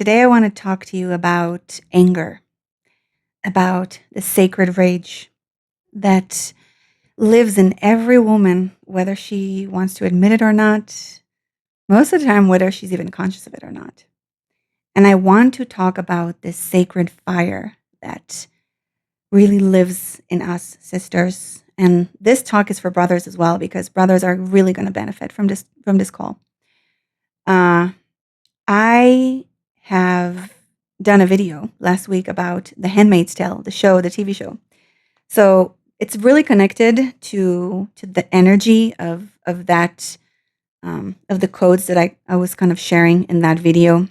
Today I want to talk to you about anger, about the sacred rage that lives in every woman, whether she wants to admit it or not, most of the time, whether she's even conscious of it or not. And I want to talk about this sacred fire that really lives in us, sisters. And this talk is for brothers as well, because brothers are really going to benefit from this call. I have done a video last week about The Handmaid's Tale, the show, the TV show. So it's really connected to the energy of that of the codes that I was kind of sharing in that video.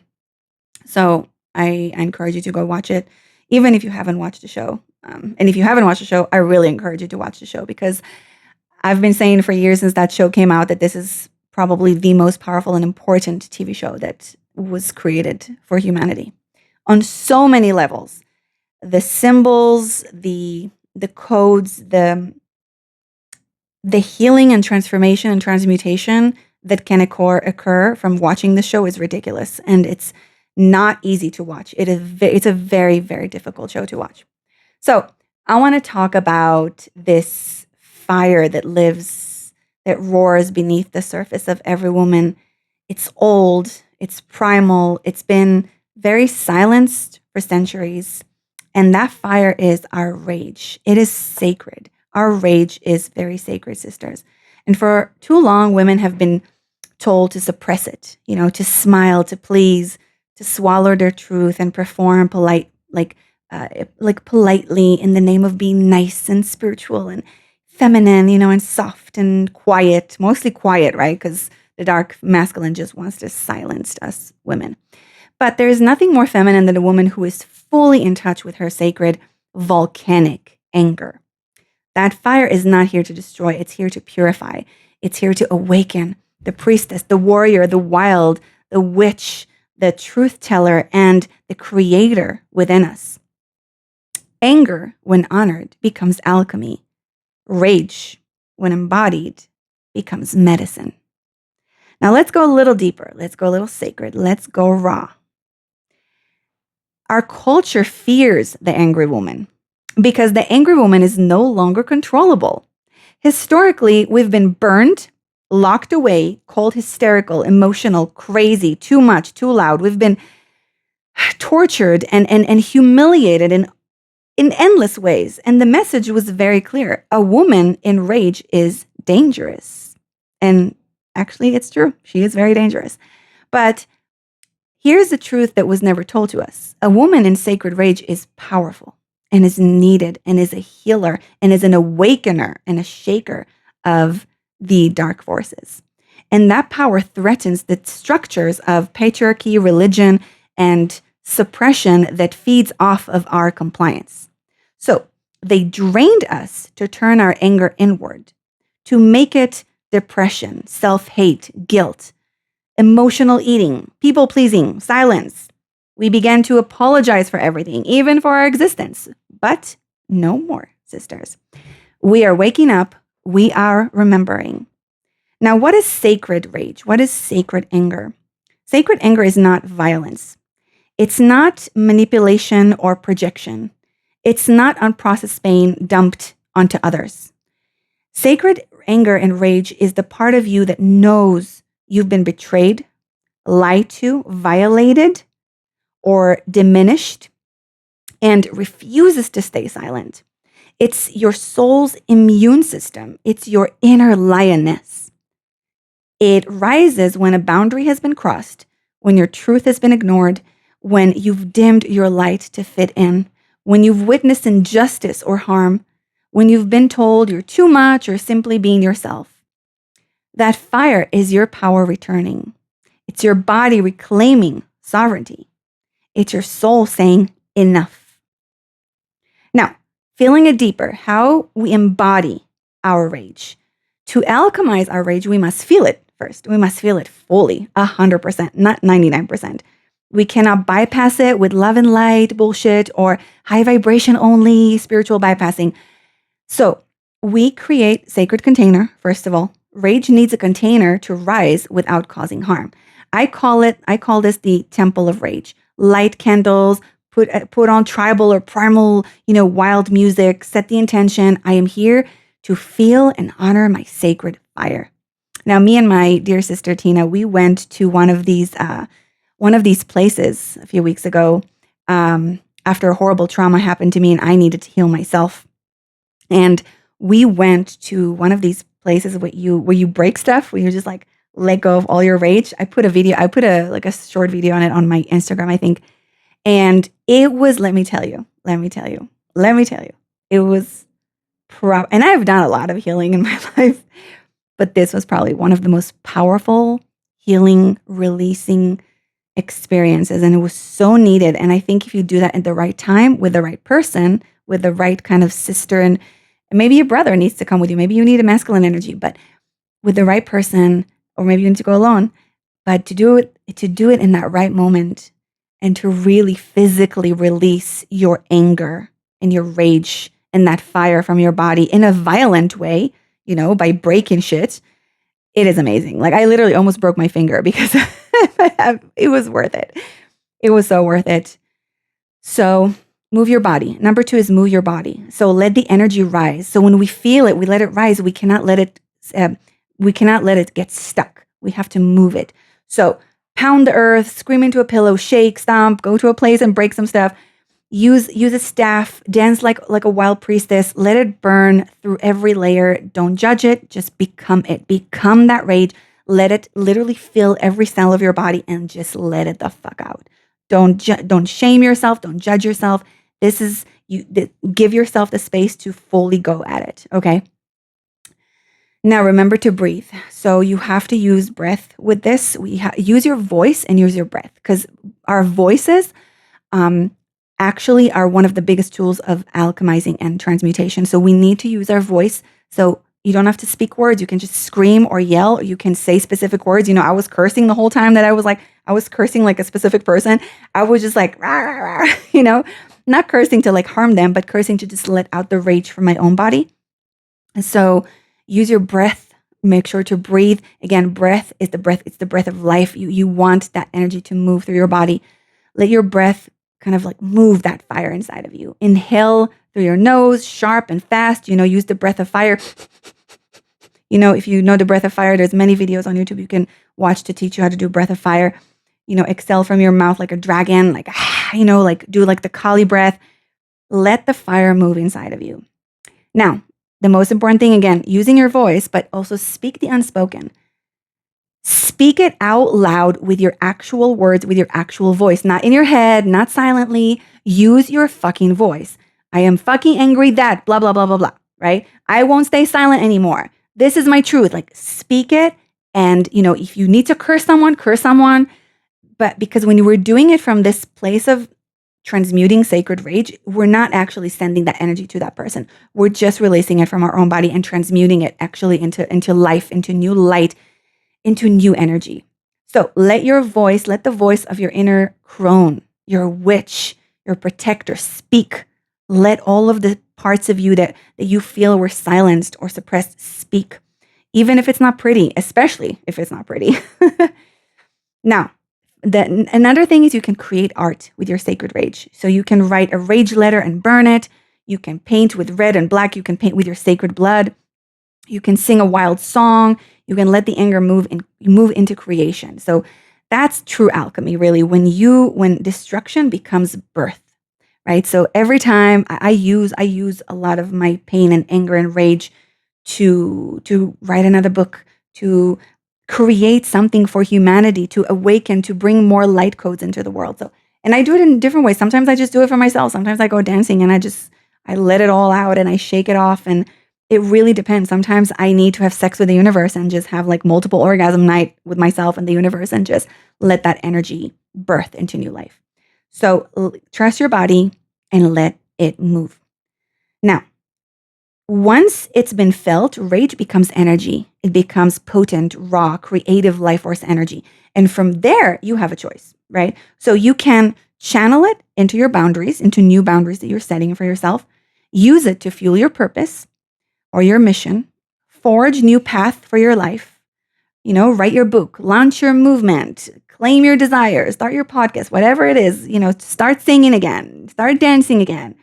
So I encourage you to go watch it, even if you haven't watched the show. And if you haven't watched the show, I really encourage you to watch the show, because I've been saying for years since that show came out that this is probably the most powerful and important TV show that was created for humanity on so many levels. The symbols, the codes, the healing and transformation and transmutation that can occur from watching the show is ridiculous, and it's not easy to watch. It's a very, very difficult show to watch. So I want to talk about this fire that lives, that roars beneath the surface of every woman. It's old, it's primal, it's been very silenced for centuries. And that fire is our rage. It is sacred. Our rage is very sacred, sisters. And for too long, women have been told to suppress it, to smile, to please, to swallow their truth and perform politely in the name of being nice and spiritual and feminine, and soft and quiet, mostly quiet, right? Because the dark masculine just wants to silence us women. But there is nothing more feminine than a woman who is fully in touch with her sacred volcanic anger. That fire is not here to destroy, it's here to purify. It's here to awaken the priestess, the warrior, the wild, the witch, the truth teller, and the creator within us. Anger, when honored, becomes alchemy. Rage, when embodied, becomes medicine. Now let's go a little deeper. Let's go a little sacred. Let's go raw. Our culture fears the angry woman because the angry woman is no longer controllable. Historically, we've been burned, locked away, called hysterical, emotional, crazy, too much, too loud. We've been tortured and humiliated in endless ways. And the message was very clear. A woman in rage is dangerous. And actually, it's true. She is very dangerous. But here's the truth that was never told to us. A woman in sacred rage is powerful and is needed and is a healer and is an awakener and a shaker of the dark forces. And that power threatens the structures of patriarchy, religion, and suppression that feeds off of our compliance. So they drained us to turn our anger inward, to make it depression, self-hate, guilt, emotional eating, people-pleasing, silence. We began to apologize for everything, even for our existence. But no more, sisters. We are waking up. We are remembering. Now, what is sacred rage? What is sacred anger? Sacred anger is not violence. It's not manipulation or projection. It's not unprocessed pain dumped onto others. Sacred anger and rage is the part of you that knows you've been betrayed, lied to, violated, or diminished, and refuses to stay silent. It's your soul's immune system. It's your inner lioness. It rises when a boundary has been crossed, when your truth has been ignored, when you've dimmed your light to fit in, when you've witnessed injustice or harm, when you've been told you're too much or simply being yourself. That fire is your power returning. It's your body reclaiming sovereignty. It's your soul saying enough. Now, feeling it deeper, how we embody our rage. To alchemize our rage, we must feel it first. We must feel it fully, 100%, not 99%. We cannot bypass it with love and light bullshit or high vibration only spiritual bypassing. So we create sacred container, first of all. Rage needs a container to rise without causing harm. I call this the temple of rage. light candles, put on tribal or primal, wild music, set the intention. I am here to feel and honor my sacred fire. Now, me and my dear sister Tina, we went to one of these places a few weeks ago, after a horrible trauma happened to me and I needed to heal myself. And we went to one of these places where you break stuff, where you just like let go of all your rage. I put a short video on it on my Instagram, I think. And it was, let me tell you, it was and I've done a lot of healing in my life, but this was probably one of the most powerful healing, releasing experiences. And it was so needed. And I think if you do that at the right time, with the right person, with the right kind of sister, and maybe your brother needs to come with you, maybe you need a masculine energy, but with the right person, or maybe you need to go alone, but to do it in that right moment, and to really physically release your anger and your rage and that fire from your body in a violent way, by breaking shit. It is amazing. Like, I literally almost broke my finger because it was worth it. It was so worth it. So move your body. Number 2 is move your body. So let the energy rise. So when we feel it, we let it rise. We cannot let it get stuck. We have to move it. So pound the earth, scream into a pillow, shake, stomp, go to a place and break some stuff. Use a staff, dance like a wild priestess. Let it burn through every layer. Don't judge it. Just become it. Become that rage. Let it literally fill every cell of your body and just let it the fuck out. Don't shame yourself. Don't judge yourself. This is give yourself the space to fully go at it. Okay. Now remember to breathe. So you have to use breath with this. Use your voice and use your breath, because our voices actually are one of the biggest tools of alchemizing and transmutation. So we need to use our voice. So you don't have to speak words. You can just scream or yell. Or you can say specific words. I was cursing the whole time that I was cursing like a specific person. I was just like, rah, rah, rah, not cursing to like harm them, but cursing to just let out the rage from my own body. And so use your breath. Make sure to breathe. Again, breath is the breath. It's the breath of life. You want that energy to move through your body. Let your breath kind of like move that fire inside of you. Inhale through your nose, sharp and fast. Use the breath of fire. If you know the breath of fire, there's many videos on YouTube you can watch to teach you how to do breath of fire. Exhale from your mouth like a dragon, like do like the Kali breath. Let the fire move inside of you. Now, the most important thing, again, using your voice, but also speak the unspoken. Speak it out loud with your actual words, with your actual voice, not in your head, not silently. Use your fucking voice. I am fucking angry that blah, blah, blah, blah, blah, right? I won't stay silent anymore. This is my truth. Like, speak it. And, if you need to curse someone, But because when you were doing it from this place of transmuting sacred rage, we're not actually sending that energy to that person. We're just releasing it from our own body and transmuting it actually into life, into new light, into new energy. So let the voice of your inner crone, your witch, your protector speak. Let all of the parts of you that you feel were silenced or suppressed speak, even if it's not pretty, especially if it's not pretty. Now, another thing is you can create art with your sacred rage. So you can write a rage letter and burn it. You can paint with red and black. You can paint with your sacred blood. You can sing a wild song. You can let the anger move into creation. So that's true alchemy, really. When destruction becomes birth, right? So every time I use a lot of my pain and anger and rage to write another book, to create something for humanity, to awaken, to bring more light codes into the world. So, and I do it in different ways. Sometimes I just do it for myself. Sometimes I go dancing and I let it all out and I shake it off. And it really depends. Sometimes I need to have sex with the universe and just have like multiple orgasm night with myself and the universe and just let that energy birth into new life. So trust your body and let it move. Now, once it's been felt, rage becomes energy. It becomes potent, raw, creative life force energy. And from there, you have a choice, right? So you can channel it into your boundaries, into new boundaries that you're setting for yourself. Use it to fuel your purpose or your mission. Forge new path for your life. write your book, launch your movement, claim your desires, start your podcast, whatever it is, start singing again, start dancing again.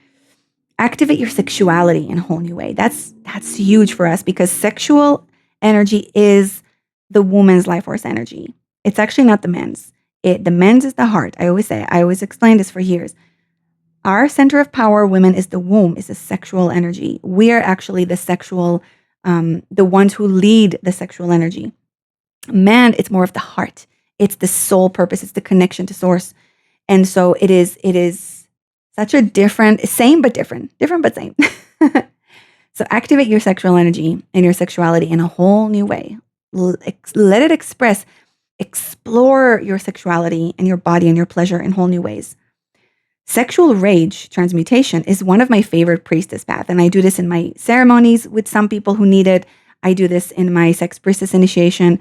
Activate your sexuality in a whole new way. That's huge for us because sexual energy is the woman's life force energy. It's actually not the men's. The men's is the heart. I always explain this for years. Our center of power, women, is the womb, is the sexual energy. We are actually the sexual, the ones who lead the sexual energy. Man, it's more of the heart. It's the soul purpose. It's the connection to source. And so it is such a same but different but same. So activate your sexual energy and your sexuality in a whole new way. Let it explore your sexuality and your body and your pleasure in whole new ways. Sexual rage transmutation is one of my favorite priestess paths, and I do this in my ceremonies with some people who need it. I do this in my Sex Priestess Initiation.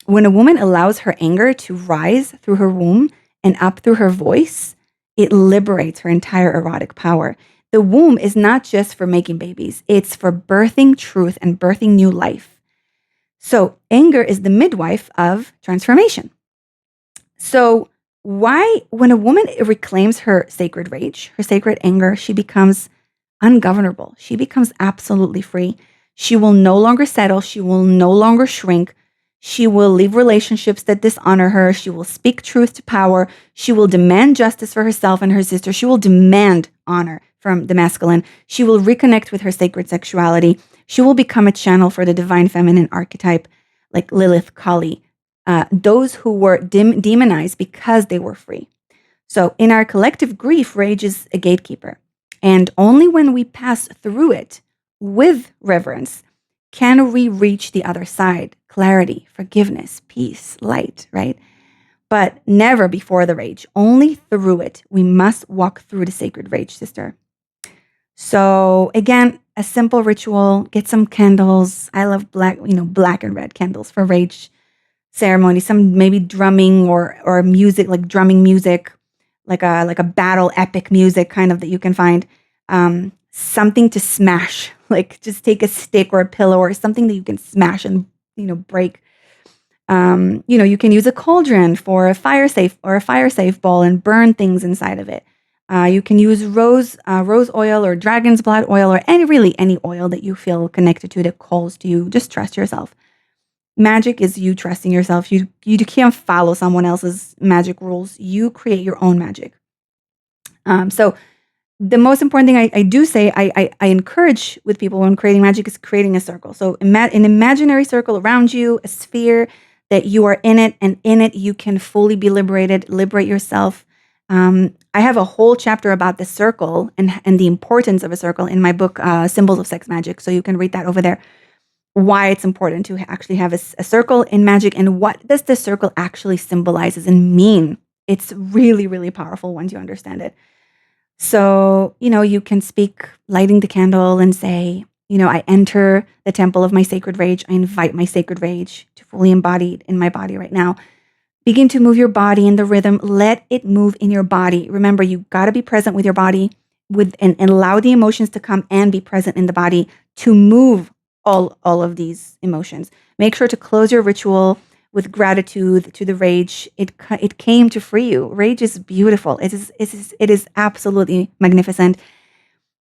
When a woman allows her anger to rise through her womb and up through her voice, it liberates her entire erotic power. The womb is not just for making babies. It's for birthing truth and birthing new life. So anger is the midwife of transformation. So when a woman reclaims her sacred rage, her sacred anger, she becomes ungovernable. She becomes absolutely free. She will no longer settle. She will no longer shrink. She will leave relationships that dishonor her. She will speak truth to power. She will demand justice for herself and her sister. She will demand honor from the masculine. She will reconnect with her sacred sexuality. She will become a channel for the divine feminine archetype, like Lilith, Kali, those who were demonized because they were free. So in our collective grief, rage is a gatekeeper. And only when we pass through it with reverence can we reach the other side, clarity, forgiveness, peace, light, right? But never before the rage, only through it. We must walk through the sacred rage, sister. So again, a simple ritual, get some candles. I love black and red candles for rage ceremony, some maybe drumming or music, like drumming music, like a battle epic music kind of that you can find. Something to smash, like just take a stick or a pillow or something that you can smash and break. You can use a cauldron for a fire safe ball and burn things inside of it. You can use rose oil or dragon's blood oil or any oil that you feel connected to that calls to you. Just trust yourself. Magic is you trusting yourself. You can't follow someone else's magic rules. You create your own magic. So the most important thing I do say, I encourage with people when creating magic is creating a circle. So an imaginary circle around you, a sphere that you are in it, and in it you can fully be liberated, liberate yourself. I have a whole chapter about the circle and the importance of a circle in my book, Symbols of Sex Magic. So you can read that over there. Why it's important to actually have a circle in magic and what does the circle actually symbolizes and mean. It's really, really powerful once you understand it. So, you can speak lighting the candle and say, I enter the temple of my sacred rage. I invite my sacred rage to fully embody in my body right now. Begin to move your body in the rhythm. Let it move in your body. Remember, you got to be present with your body and allow the emotions to come and be present in the body to move all of these emotions. Make sure to close your ritual with gratitude to the rage. It came to free you. Rage is beautiful. It is absolutely magnificent.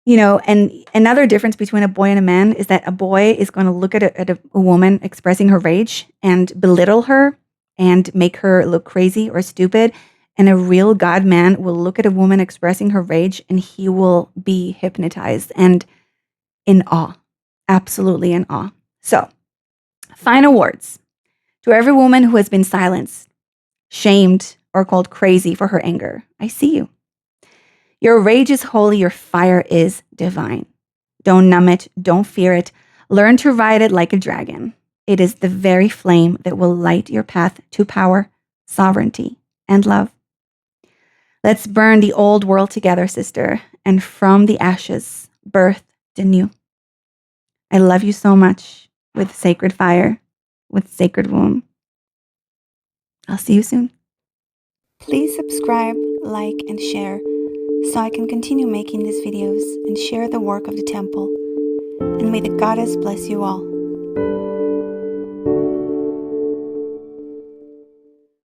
And another difference between a boy and a man is that a boy is going to look at a woman expressing her rage and belittle her and make her look crazy or stupid. And a real God man will look at a woman expressing her rage and he will be hypnotized and in awe. Absolutely in awe. So, final words. To every woman who has been silenced, shamed, or called crazy for her anger, I see you. Your rage is holy. Your fire is divine. Don't numb it. Don't fear it. Learn to ride it like a dragon. It is the very flame that will light your path to power, sovereignty, and love. Let's burn the old world together, sister, and from the ashes, birth the new. I love you so much with sacred fire, with sacred womb. I'll see you soon. Please subscribe, like, and share so I can continue making these videos and share the work of the temple. And may the goddess bless you all.